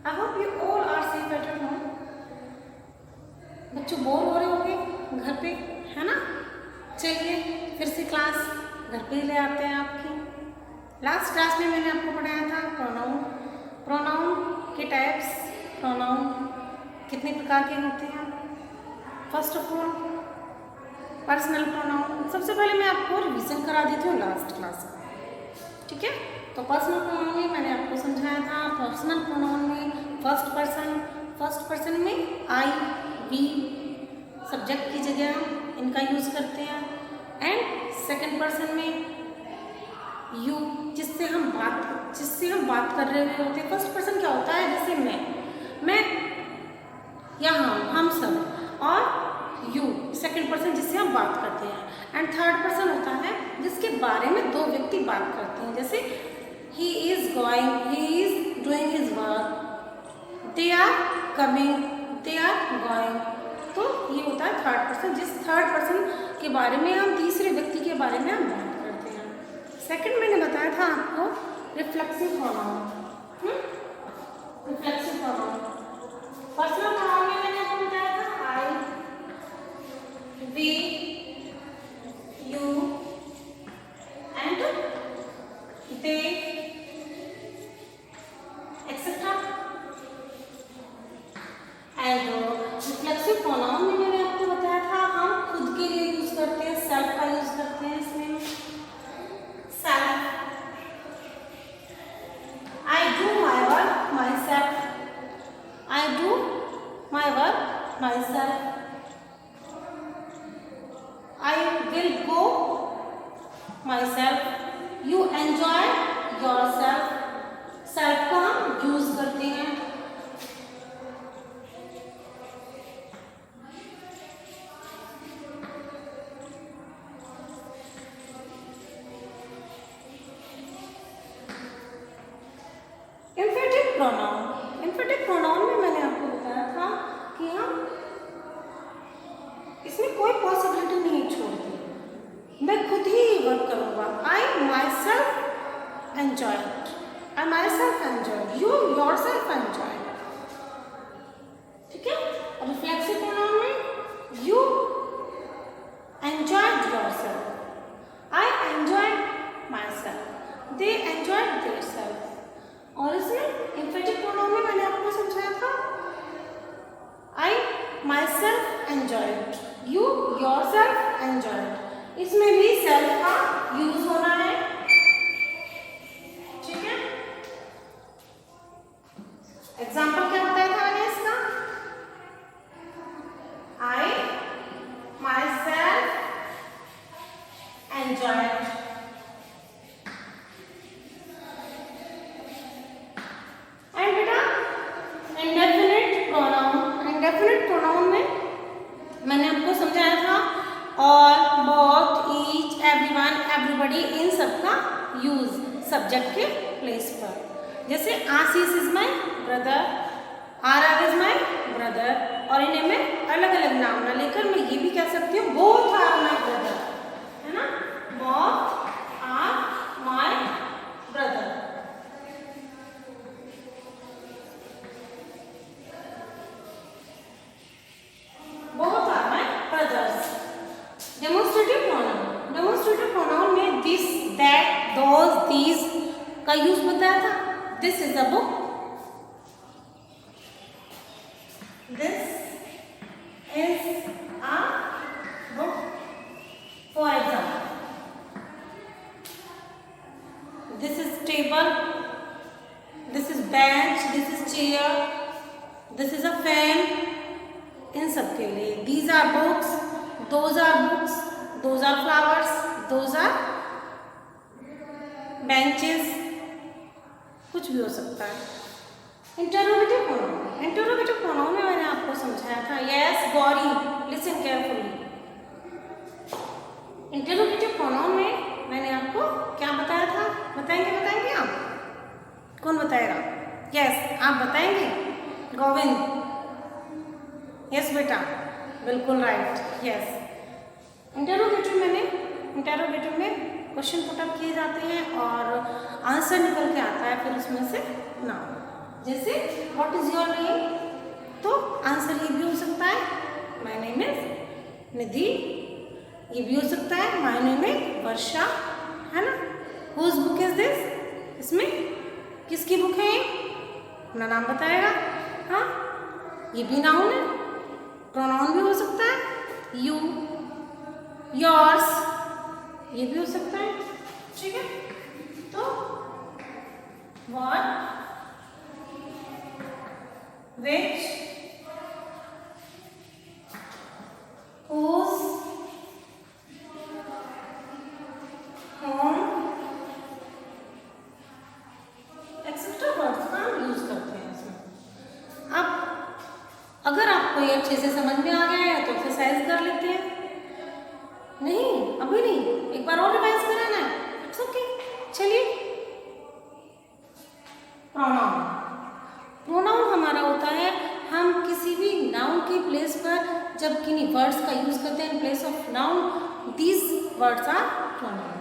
I hope you all are safe at your home. बच्चों bore हो रहे होंगे घर पे, है ना? चलिए फिर से क्लास घर पे ले आते हैं आपकी। लास्ट क्लास में मैंने आपको पढ़ाया था प्रोनाउन। प्रोनाउन के टाइप्स, प्रोनाउन कितने प्रकार के होते हैं। First of all personal pronoun. सबसे पहले मैं आपको रिवीजन करा देती हूँ लास्ट क्लास में, ठीक है? तो पर्सनल प्रोनाउन में मैंने आपको समझाया था। पर्सनल प्रोनाउन में फर्स्ट पर्सन में आई वी सब्जेक्ट की जगह हम इनका यूज़ करते हैं। एंड सेकंड पर्सन में यू, जिससे हम बात कर रहे होते हैं। फर्स्ट पर्सन क्या होता है? जैसे मैं या हम सब, और यू सेकंड पर्सन जिससे हम बात करते हैं। एंड थर्ड पर्सन होता है जिसके बारे में दो व्यक्ति बात करते हैं। जैसे he is going, he is doing his work, they are coming, they are going. तो ये होता है थर्ड पर्सन, जिस थर्ड पर्सन के बारे में हम तीसरे व्यक्ति के बारे में हम बात करते हैं। सेकंड मैंने बताया था आपको reflexive pronoun. Reflexive pronoun personal pronoun में मैंने आपको बताया था I, we, you and they etcetera. And reflexive pronoun में मैंने आपको बताया था हम खुद के लिए यूज करते हैं, सेल्फ का यूज करते हैं। इसमें self, I do my work my self, I do my work my self, I will go my self, you enjoy your self. Self का हम यूज करते हैं। Infinitive pronoun. इन्फिनेटिव प्रोनाउन में मैंने आपको बताया था कि हम इसमें कोई पॉसिबिलिटी नहीं छोड़ती, मैं खुद ही वर्क करूँगा। I myself enjoy it, I myself enjoy, you yourself enjoy. ठीक है? रिफ्लेक्सिव प्रोनाउन में you enjoyed yourself, I enjoyed myself, they enjoyed their self. और इसमें इन्फिनेटिव प्रोनाउन में मैंने आपको समझाया था I myself enjoyed, you yourself enjoyed. इसमें भी सेल्फ का यूज होना है, ठीक है? एग्जाम्पल क्या बताया था मैंने इसका? I myself enjoyed. And बेटा इंडेफिनिट प्रोनाउन। इंडेफिनिट प्रोनाउन में मैंने आपको समझाया था all, both, each, everyone, everybody, इन सब का यूज सब्जेक्ट के प्लेस पर। जैसे Ashish is my brother, R is my brother, और इन्हें मैं अलग अलग नाम ना लेकर मैं ये भी कह सकती हूँ बोथ आर माई ब्रदर, है ना? Both are my brother. Both are my brothers. Demonstrative pronoun. Demonstrative pronoun में दिस, दैट, दोज, दीज का यूज बताया था। This is a book, this is a book. For example this is table, this is bench, this is chair, this is a fan. इन सब के लिए these are books, those are books, those are flowers, those are benches, कुछ भी हो सकता है। Interrogative pronoun. Interrogative pronoun में मैंने आपको समझाया था yes, Gauri, listen carefully. Interrogative pronoun में मैंने आपको क्या बताया था? बताएंगे आप? कौन बताएगा? यस, आप बताएंगे? गोविंद, यस बेटा, बिल्कुल राइट, यस। इंटरोगेटिव में क्वेश्चन पुटअप किए जाते हैं और आंसर निकल के आता है फिर उसमें से नाउन। जैसे व्हाट इज योर नेम, तो आंसर ये भी हो सकता है माय नेम इज निधि, ये भी हो सकता है माय नेम इज वर्षा, है ना। हुज बुक इज दिस, इसमें किसकी बुक है ये, अपना नाम बताएगा। हाँ, ये भी नाउन है। प्रोनाउन भी हो सकता है यू, योर्स, ये भी हो सकता है। ठीक है, तो what, which, whose, whom, etcetera words का हम यूज करते हैं इसमें। अब अगर आपको ये अच्छे से समझ में आ गया है तो एक्सरसाइज कर लेते हैं। नहीं, अभी नहीं, एक बार और रिवाइज कराना है, इट्स ओके। चलिए, प्रोनाउन, प्रोनाउन हमारा होता है हम किसी भी नाउन की प्लेस पर जब किन्हीं वर्ड्स का यूज करते हैं in place of noun, these words are pronoun.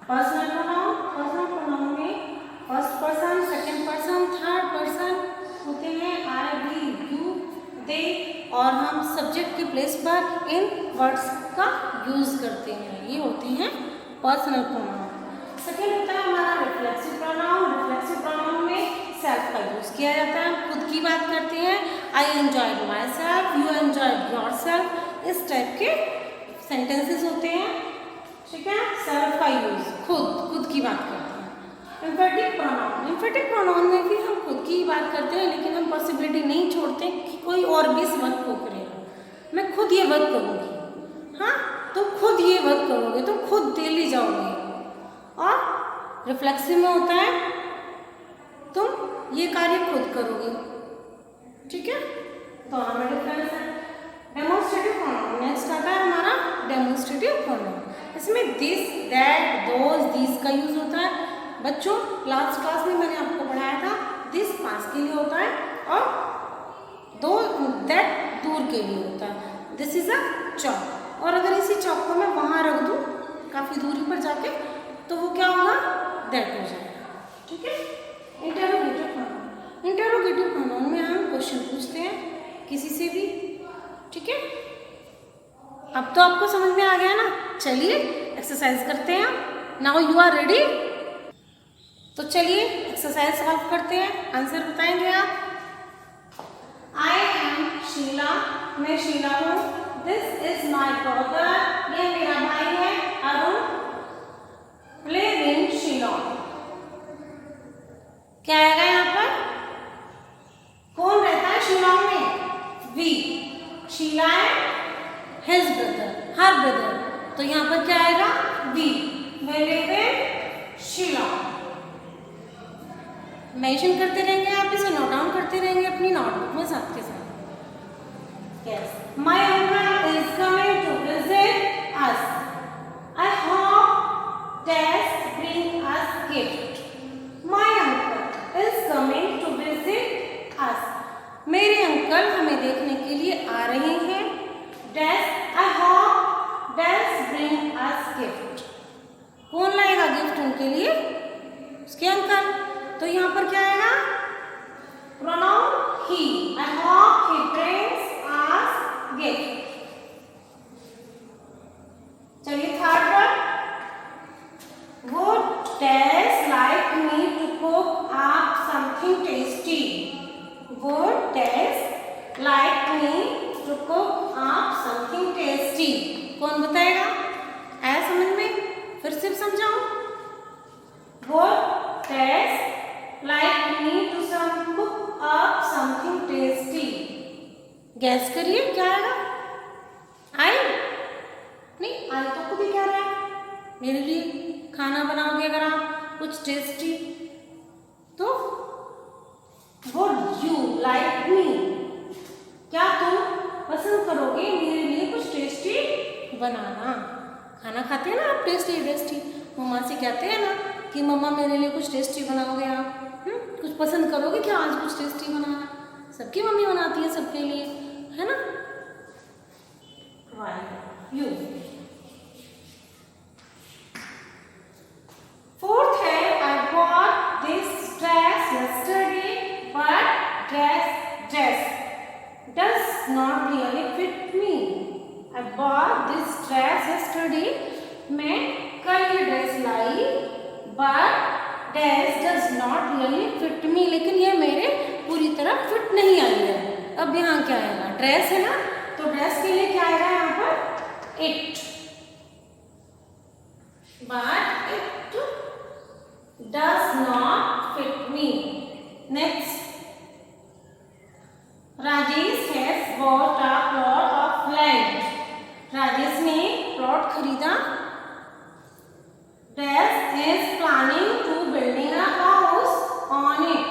Personal pronoun, personal pronoun में first person, second person, third person होते हैं, आई, वी, यू, दे, और हम सब्जेक्ट के प्लेस पर इन वर्ड्स का यूज करते हैं, ये होते हैं पर्सनल प्रोनाउन। सेकेंड होता है हमारा रिफ्लेक्सिव प्रोनाउन। रिफ्लेक्सिव प्रोनाउन में सेल्फ का यूज किया जाता है, हम खुद की बात करते हैं, आई enjoyed my self, you enjoyed your self, इस टाइप के सेंटेंसेस होते हैं। ठीक है, सेल्फ का यूज, खुद की बात करते हैं। एम्फेटिक प्रोनाउन, एम्फेटिक प्रोनाउन में भी हम खुद की ही बात करते हैं, लेकिन हम पॉसिबिलिटी नहीं छोड़ते कि कोई और भी इस वर्क को करेगा। मैं खुद ये वर्क करूँगी, हाँ, तो खुद ये वर्क करोगे तो खुद डेली जाओगे। और रिफ्लेक्सिव में होता है तुम ये कार्य खुद करोगे। ठीक है, दोनों में डिफरेंस है। डेमोन्स्ट्रेटिव प्रोनाउन, नेक्स्ट आता है हमारा डेमोन्स्ट्रेटिव प्रोनाउन। इसमें दिस, दैट, दोज, दीज का यूज होता है। बच्चों, लास्ट क्लास में मैंने आपको पढ़ाया था, दिस पास के लिए होता है और दो, दैट दूर के लिए होता है। दिस इज अ चौक, और अगर इसी चौक को मैं वहाँ रख दूँ काफ़ी दूरी पर जाके, तो वो क्या होगा, दैट हो जाएगा। ठीक है, इंटेरोगेटिव प्रोनाउन, इंटेरोगेटिव प्रोनाउन में हम क्वेश्चन पूछते हैं किसी से भी। ठीक है, अब तो आपको समझ में आ गया ना। चलिए एक्सरसाइज करते हैं, नाउ यू आर रेडी। तो चलिए एक्सरसाइज सॉल्व करते हैं, आंसर बताएंगे आप। आई एम शीला, मैं शीला हूँ। दिस इज माई ब्रदर, ये मेरा भाई है अरुण। लिव इन शिलोंग, क्या आएगा यहाँ पर, कौन रहता है शिलोंग में, we, Sheela and his brother, her brother, तो यहाँ पर क्या आएगा, we, we live in Shillong. Mention करते रहेंगे, आप इसे नोट डाउन करते रहेंगे अपनी नोटबुक में साथ के साथ। Yes, my uncle is coming to visit us, I hope that bring us gift. My uncle is coming to visit us, मेरे अंकल हमें देखने के लिए आ रहे हैं। Dash, I hope that bring us gift, कौन लाएगा गिफ्ट उनके लिए, उसके अंकल, तो यहाँ पर क्या आएगा, pronoun he, I hope he brings us gift. चलिए third word, would dash like me to cook up something tasty, would dash like me to cook up something tasty, कौन बताएगा, आया समझ में, फिर से समझाऊं, would dash like me to some cook up something tasty, guess करिए क्या आएगा, आई नहीं, आई तो खुद ही क्या रहा है, मेरे लिए खाना बनाओगे अगर आप कुछ टेस्टी, तो would you like me, क्या तुम पसंद करोगे मेरे लिए कुछ टेस्टी बनाना। खाना खाते हैं ना आप, टेस्टी टेस्टी, मम्मा से कहते हैं ना कि मम्मा मेरे लिए कुछ टेस्टी बनाओगे आप, कुछ पसंद करोगे क्या, आज कुछ टेस्टी बनाना, सबकी मम्मी बनाती है सबके लिए, है ना। यू, फोर्थ है, I bought this dress not really fit me. I bought this dress yesterday. मैं कल ये dress lie, but dress does not really fit me. लेकिन ये मेरे पूरी तरह फिट नहीं आई है। अब यहाँ क्या आएगा? ड्रेस है ना, तो ड्रेस के लिए क्या आएगा यहाँ पर? It. But it does not fit me. Next. Rajesh has bought a plot of land. Rajesh ने प्लॉट खरीदा। Rajesh is planning to building a house on it.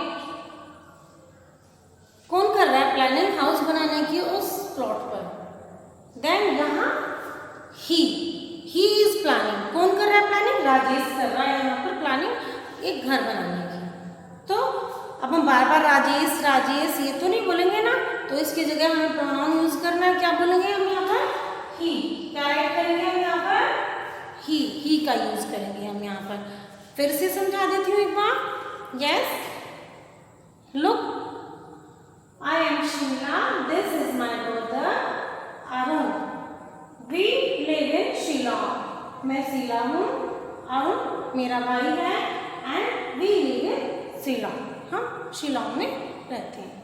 कौन कर रहा है प्लानिंग हाउस बनाने की उस प्लॉट पर? देन यहाँ he is planning. कौन कर रहा है प्लानिंग? राजेश कर रहा है यहाँ पर प्लानिंग एक घर बनाने की। तो अब हम बार बार राजेश राजेश ये तो नहीं बोलेंगे ना, तो इसकी जगह हमें प्रोनाउन यूज करना है। क्या बोलेंगे हम यहाँ पर? ही। क्या राइट करेंगे हम यहाँ पर? ही का यूज करेंगे हम यहाँ पर। फिर से समझा देती हूँ एक बार। Yes, look, I am Sheela, this is my brother Arun, we live in Shillong. मैं शीला हूँ, अरुण मेरा भाई है, and we live in Shillong. हम शिलोंग में रहते हैं।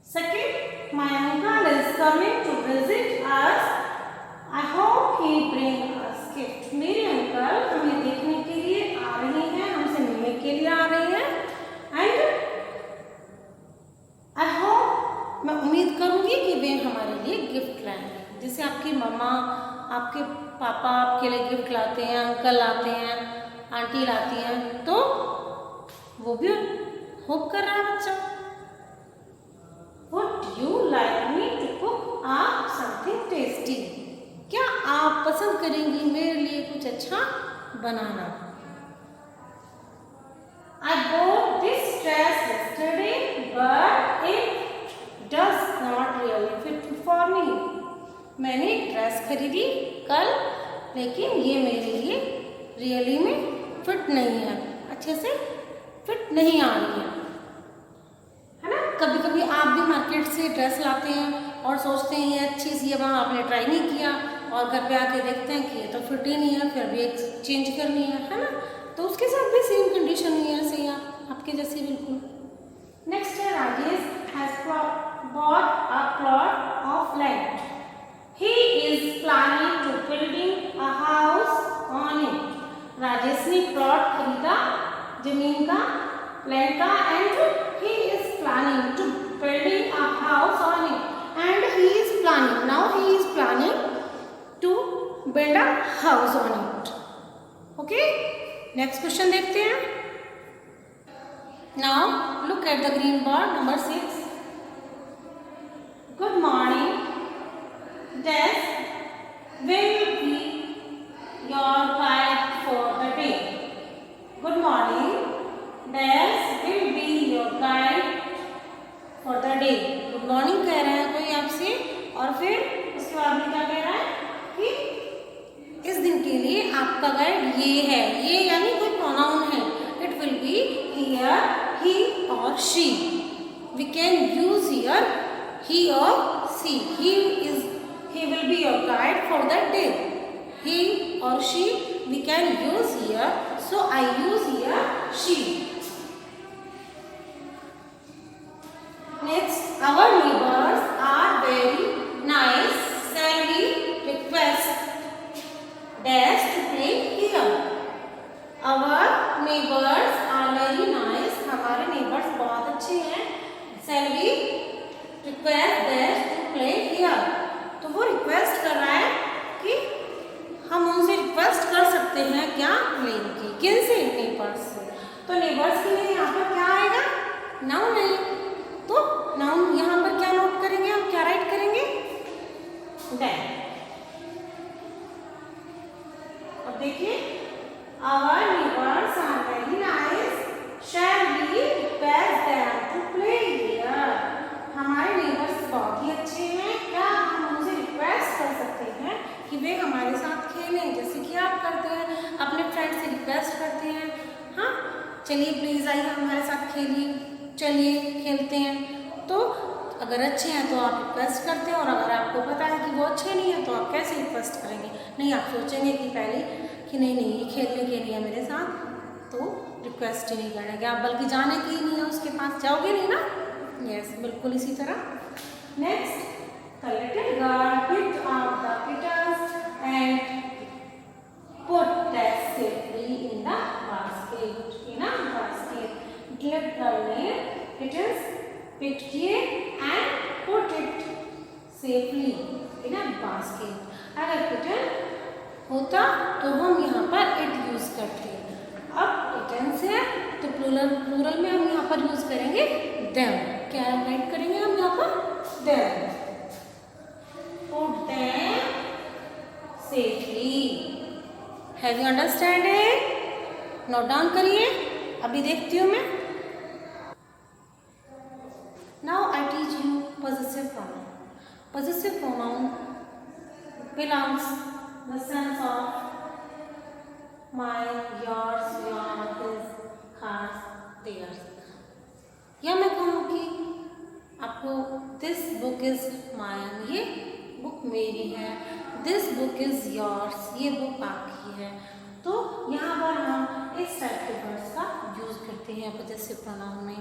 Second, my uncle is coming to visit us, I hope he bring us gift. मेरे अंकल हमें देखने के लिए आ रहे हैं, हमसे मिलने के लिए आ रहे हैं, एंड आई होप, मैं उम्मीद करूंगी कि वे हमारे लिए गिफ्ट लाएंगे। जैसे आपकी मम्मा, आपके पापा आपके लिए गिफ्ट लाते हैं, अंकल लाते हैं, आंटी लाती हैं, तो वो भी होप कर रहा है बच्चा। Would you like me to cook something tasty? क्या आप पसंद करेंगी मेरे लिए कुछ अच्छा बनाना? I bought this dress yesterday, but it does not really fit for me. मैंने ड्रेस खरीदी कल, लेकिन ये मेरे लिए रियली में फिट नहीं है, अच्छे से फिट नहीं आ रही है ना। कभी कभी आप भी मार्केट से ड्रेस लाते हैं और सोचते हैं ये अच्छी सी है, वहाँ आपने ट्राई नहीं किया और घर पे आके देखते हैं कि ये तो फिट ही नहीं है, फिर भी एक चेंज करनी है ना। तो उसके साथ भी सेम कंडीशन ही है, ऐसे ही आपके जैसे बिल्कुल। नेक्स्ट है, Rajesh has bought a plot of land, he is planning to building a house on it. Rajesh ने प्लॉट खरीदा, जमीन का, लैंड का, and he is planning to building a house on it, and he is planning, now he is planning to build a house on it. Okay, next question देखते हैं। Now look at the green board number 6। Good morning, this will be your guide for the day. Good morning, this will be your guide for the day. Good morning कह रहे हैं कोई आपसे, और फिर उसके बाद में क्या कह रहा है कि इस दिन के लिए आपका गाइड ये है। ये यानी कोई प्रोनाउन है, it will be here, he और she. We can use here he और she. he will be your guide for that day. He or she we can use here, so I use here she. Next, our neighbors are very nice. Shall we request dash to play here? Our neighbors are very nice. हमारे neighbors बहुत अच्छे हैं. Shall we request dash to play here? तो वो request कर रहा है कि हम उनसे रिक्वेस्ट कर सकते हैं क्या, प्लेन की। किन से? नेबर्स से। तो नेबर्स के लिए यहाँ पर क्या आएगा? नाउन है। तो नाउन यहाँ पर क्या नोट करेंगे हम, क्या राइट करेंगे? देन। अब देखिए, our neighbours are very nice, shall we request them to play here? हमारे नेबर्स बहुत ही अच्छे हैं, क्या हम उनसे रिक्वेस्ट कर सकते हैं कि वे हमारे साथ खेलें, जैसे कि आप करते हैं, अपने फ्रेंड से रिक्वेस्ट करते हैं, हाँ चलिए प्लीज़ आइए हमारे साथ खेलिए, चलिए खेलते हैं। तो अगर अच्छे हैं तो आप रिक्वेस्ट करते हैं, और अगर आपको पता है कि वो अच्छे नहीं है तो आप कैसे रिक्वेस्ट करेंगे? नहीं, आप सोचेंगे कि पहले कि नहीं नहीं ये खेलने के लिए मेरे साथ, तो रिक्वेस्ट ही नहीं करेंगे आप, बल्कि जाने की ही नहीं है उसके पास, जाओगे नहीं ना। यस, बिल्कुल इसी तरह। Next, the little girl picked up the kittens and put them safely in the basket. In a basket, little girl ने kittens pick किए and put it safely in a basket. अगर kitten होता तो हम यहाँ पर it यूज करते, अब kittens है तो प्लूरल में हम यहाँ पर यूज करेंगे them। क्या राइट करेंगे हम यहाँ पर? them। put them safely। Have you understand it? Note down करिए, अभी देखती हूँ मैं। Now I teach you possessive pronoun. Possessive pronoun belongs the sense of mine, yours, his, hers, theirs। या मैं कहूँ कि आपको this book is mine, ये बुक मेरी है, this book is yours, ये बुक आपकी है। तो यहाँ पर हम इस टाइप के वर्ड्स का यूज करते हैं पॉजेसिव प्रोनाउन में।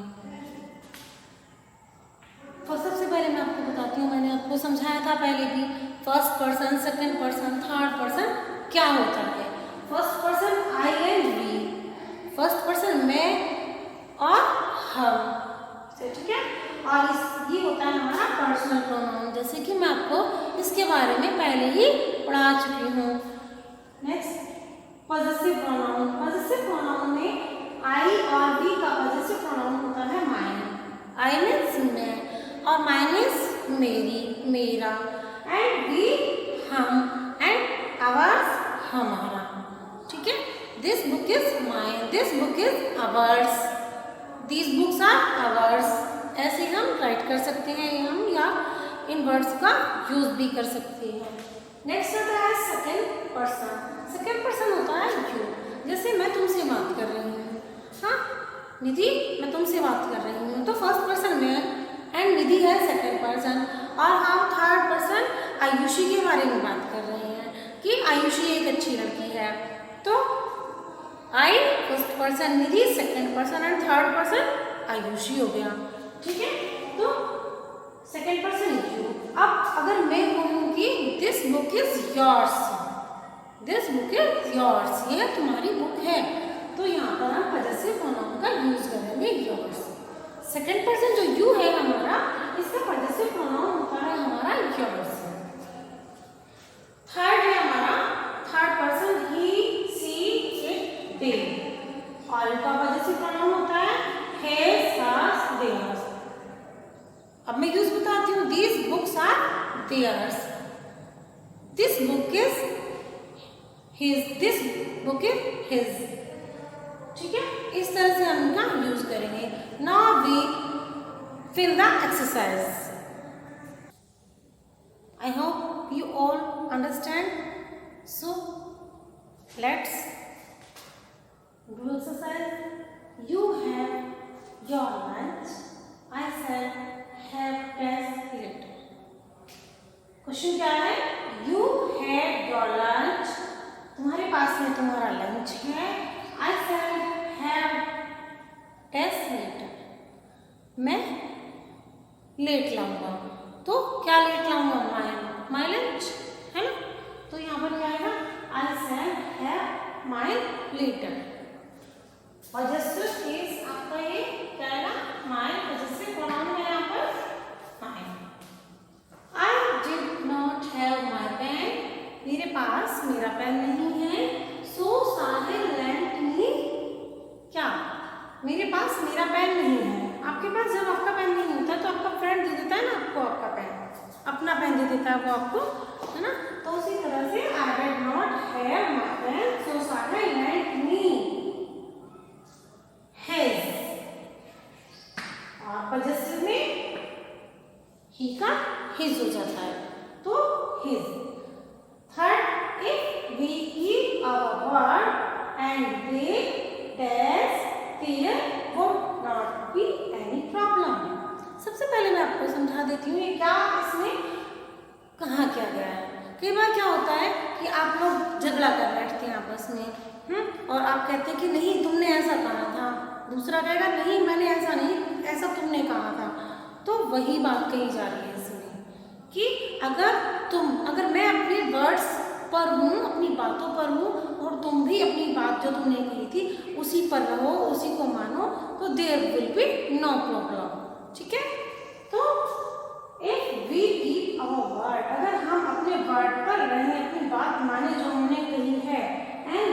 तो सबसे पहले मैं आपको बताती हूँ, मैंने आपको समझाया था पहले भी, first person, second person, third person क्या होता है। First person I and we, first person मैं और हम, ठीक है। और ये होता है हमारा पर्सनल प्रोनाउन, जैसे कि मैं आपको इसके बारे में पहले ही पढ़ा चुकी हूँ। Next, possessive pronoun. Possessive pronoun में आई और वी का पॉजेसिव प्रोनाउन होता है माइन। आई मीन्स मैं, और माइन इज मेरी, मेरा, एंड वी हम, एंड आवर्स हमारा, ठीक है। This book is mine, this book is ours, these books are ours. ऐसे हम राइट कर सकते हैं हम, या इन वर्ड्स का यूज भी कर सकते हैं। नेक्स्ट होता है सेकंड पर्सन। सेकंड पर्सन होता है यू। जैसे मैं तुमसे बात कर रही हूँ, हाँ निधि मैं तुमसे बात कर रही हूँ, तो फर्स्ट पर्सन मैं एंड निधि है सेकंड पर्सन, और हम थर्ड पर्सन आयुषी के बारे में बात कर रहे हैं कि आयुषी एक अच्छी लड़की है। तो I first person Nidhi, second person and third person Ayushi हो गया, ठीक है। तो सेकंड पर्सन यू। अब अगर मैं कहूँ कि this book is yours, this book is yours, ये तुम्हारी बुक है, तो यहाँ पर हम पॉजेसिव प्रोनाउन का यूज करेंगे योर्स। सेकंड पर्सन जो यू है हमारा, इसका पॉजेसिव प्रोनाउन होता है हमारा योर्स। थर्ड है हमारा third person he, she, it, they, और इनका पॉजेसिव प्रोनाउन होता है हिज, हर्स, देयर्स। अब मैं यूज बताती हूँ, these books are theirs, this book is his, this book is his, ठीक है। इस तरह से हम इनका यूज करेंगे। Now we fill the exercise. I hope you all understand, so let's do exercise. You have your lunch, I said have test later। Question क्या है? You had your lunch, तुम्हारे पास में तुम्हारा लंच है। I said have test later, मैं late लाऊंगा, तो क्या लेट लाऊंगा? my lunch, है ना। तो यहाँ पर क्या आएगा? I said have my later। Possessive case आपका ये क्या आएगा? my पॉजेसिव प्रोनाउन है यहाँ पर my। I did not have my pen, मेरे पास मेरा पेन नहीं है। So साहिल lent me, क्या? मेरे पास मेरा पेन नहीं है। आपके पास जब आपका पेन नहीं होता तो आपका फ्रेंड दे देता है ना आपको आपका पेन, अपना पेन दे देता है वो आपको, है ना। तो उसी तरह से I did not have my pen, so Sahil lent me his। और पॉजेसिव में ही का हिज हो जाता है, तो his. Third, if we keep our word and they test, there would not be any problem. सबसे पहले मैं आपको समझा देती हूँ ये क्या इसमें कहा क्या गया है। कई बार क्या होता है कि आप लोग झगड़ा कर बैठते हैं आपस में, और आप कहते हैं कि नहीं तुमने ऐसा कहा था, दूसरा कहेगा नहीं मैंने ऐसा नहीं, ऐसा तुमने कहा था। तो वही बात कही जा रही है इसमें कि अगर मैं अपने वर्ड्स पर हूँ, अपनी बातों पर हूँ, और तुम भी अपनी बात जो तुमने कही थी उसी पर रहो, उसी को मानो, तो there will be no problem. ठीक है, तो if we keep our word, अगर हम अपने वर्ड पर रहें, अपनी बात माने जो हमने कही है, एंड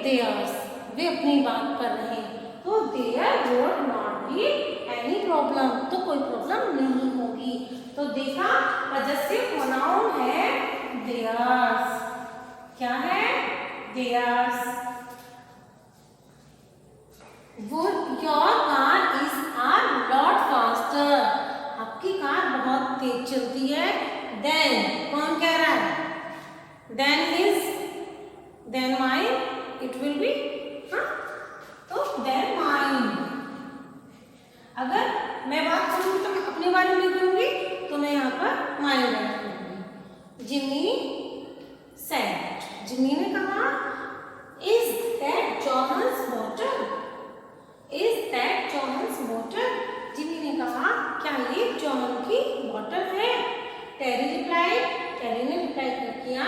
देयर्स, वे अपनी बात पर रहें, तो there would not be any problem, तो कोई प्रॉब्लम नहीं होगी। तो देखा पजेसिव प्रोनाउन है देयर्स। क्या है? Theirs. Your car is a lot faster, आपकी कार बहुत तेज चलती है। देन कौन कह रहा है? Than mine, it will be, तो देन माइन। अगर मैं बात करूंगी तो मैं अपने बारे में कहूंगी, तो मैं यहाँ पर माइन बात करूंगी। जिमी सेड, जिमी ने कहा is that John's bottle, is that John's bottle, Jimmy ने कहा क्या ये जॉन की बॉटल है? टेरी रिप्लाई, टेरी ने रिप्लाई कर किया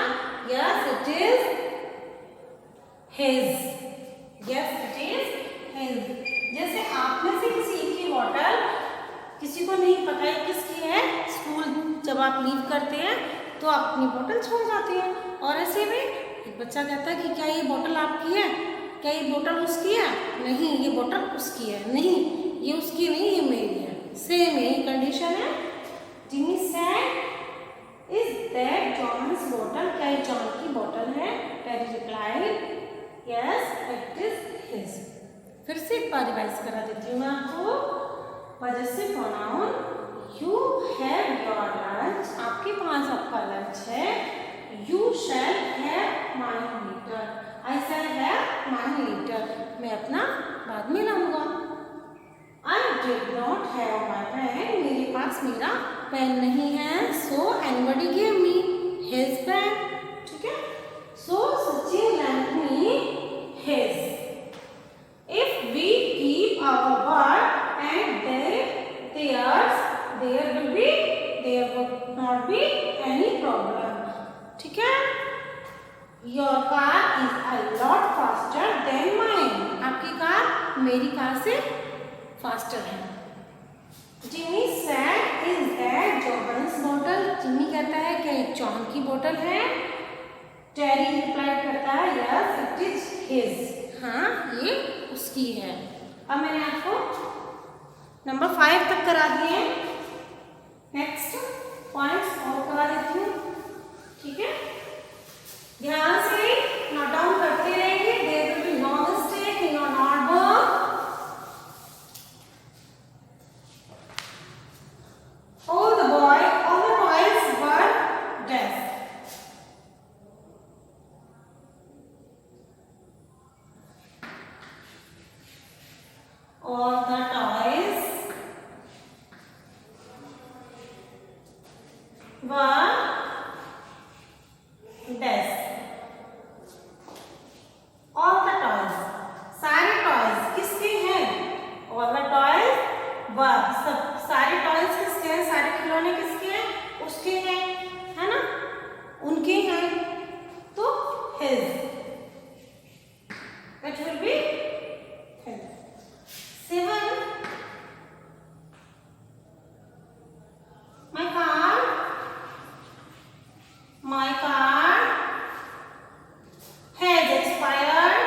yes it is his, yes it is his. जैसे आप में से किसी एक की बॉटल किसी को नहीं पता है किसकी है, स्कूल जब आप लीव करते हैं तो आप अपनी बॉटल छोड़ जाते हैं, और ऐसे में एक बच्चा कहता है कि क्या ये बॉटल आपकी है, क्या ये बॉटल उसकी है? नहीं ये बॉटल उसकी है, नहीं ये उसकी नहीं ये मेरी है। सेम यही कंडीशन है। Jimmy said is that John's bottle, क्या ये जॉन की बॉटल है? Terry replied yes it is his. फिर से एक बार रिवाइज करा देती हूँ मैं आपको। Possessive pronoun, you have your lunch, आपके पास आपका लंच है। You shall have mine later, I shall have mine later, मैं अपना बाद में लाऊंगा। I did not have my pen, मेरे पास मेरा पेन नहीं है। So anybody give me his pen, ठीक है। So Sachin lent me his. If we keep our word and there would not be any problem. ठीक है? Your car is a lot faster than mine. आपकी car मेरी car से faster है। Jimmy said, is that John's bottle? Jimmy कहता है क्या ये जॉन की बोतल है? टेरी रिप्लाई करता है yes it is his, हाँ ये उसकी है। अब मैंने आपको नंबर 5 तक करा दिए, नेक्स्ट पॉइंट्स और करा देती हूँ, ठीक है। ध्यान से नोट डाउन करते रहेंगे, there will be no mistake in your notebook. All the toys were deaf. All the toys were deaf. All the toys, सारे टॉयज किसके हैं? All the toys were, सब सारे टॉयज किसके हैं? सारे खिलौने किसके हैं? उसके हैं, है ना, उनके हैं, तो his, that will be his। 7, my car has expired,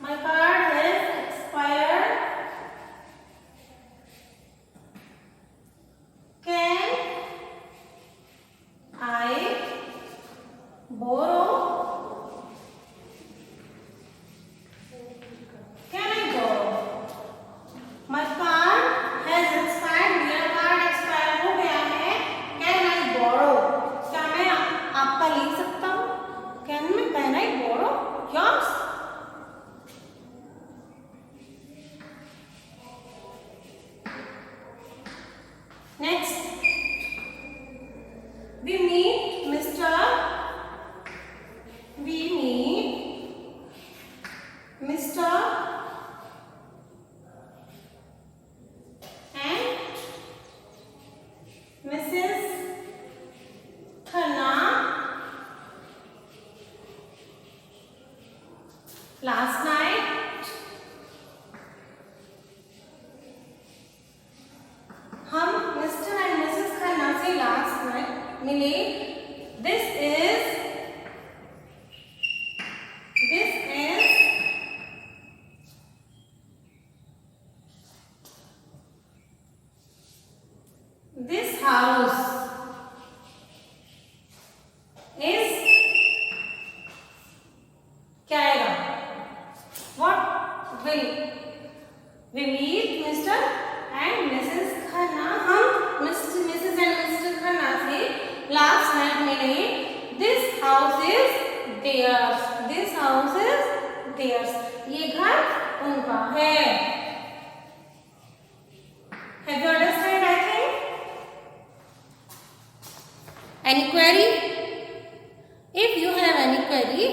my card has expired, can I borrow, my card has expired, मेरा कार्ड एक्सपायर हो गया है। कैन आई बोरो, क्या मैं आपका ले सकता हूँ? Can I borrow yours? We meet Mr. and Mrs. Khanna last night. हम मिस्टर एंड मिसेस खन्ना से लास्ट नाइट मिले. This is this house is क्या आएगा? What will we meet Mr. and Mrs. Khanna. हम Mrs. and Mr. Khanna से last night मिले. This house is theirs. This house is theirs. ये घर उनका है. Have you understood? I think. Any query? If you have any query,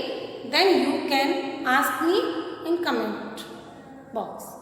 then you can ask me in comment box.